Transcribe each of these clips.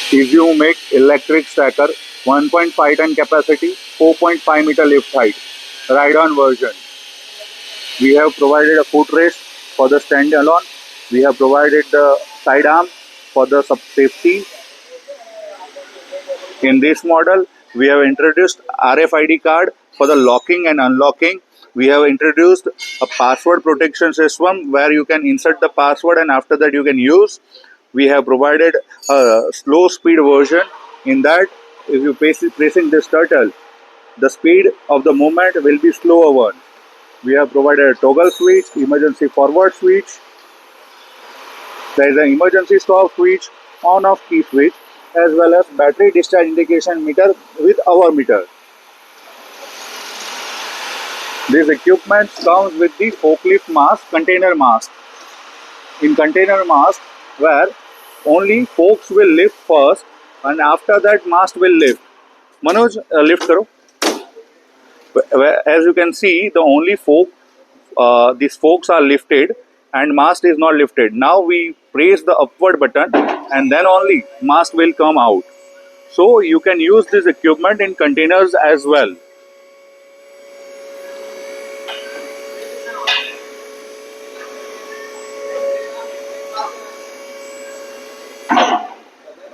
Make electric stacker, 1.5 ton capacity, 4.5 meter lift height, ride-on version. We have provided a footrest for the standalone. We have provided the side arm for the safety. In this model, we have introduced RFID card for the locking and unlocking. We have introduced a password protection system where you can insert the password and after that you can use. We have provided a slow speed version. In that, if you pressing this turtle, the speed of the movement will be slower one. We have provided a toggle switch, emergency forward switch. There is an emergency stop switch, on-off key switch, as well as battery discharge indication meter with hour meter. This equipment comes with the forklift mask, container mask. In container mask, where only forks will lift first and after that mast will lift. Manoj, lift karo. As you can see, the only fork, these forks are lifted and mast is not lifted. Now we press the upward button and then only mast will come out. So you can use this equipment in containers as well.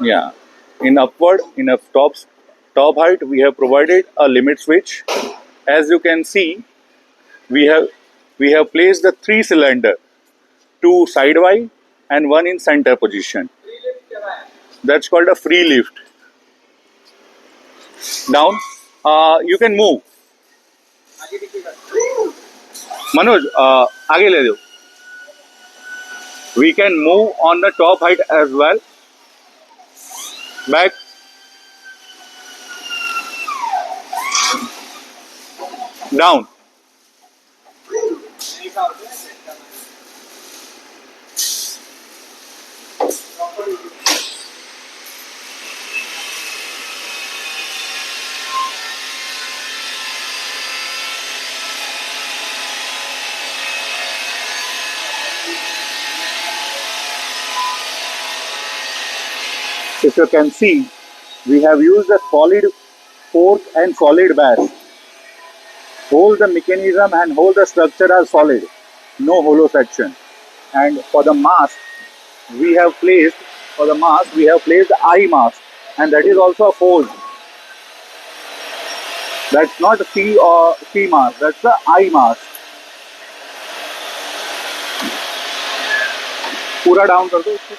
Yeah. In a top height, we have provided a limit switch. As you can see, we have placed the 3 cylinder, 2 sidewise and 1 in center position. That's called a free lift. Down, you can move. Manoj, आगे ले दो. We can move on the top height as well. Back. Down. If you can see, we have used a solid fork and solid bash. Hold the mechanism and hold the structure are solid, no hollow section. And for the mast, we have placed the eye mast, and that is also a forged. That's not a C or C mast, that's the eye mast. पूरा down कर दो इसको.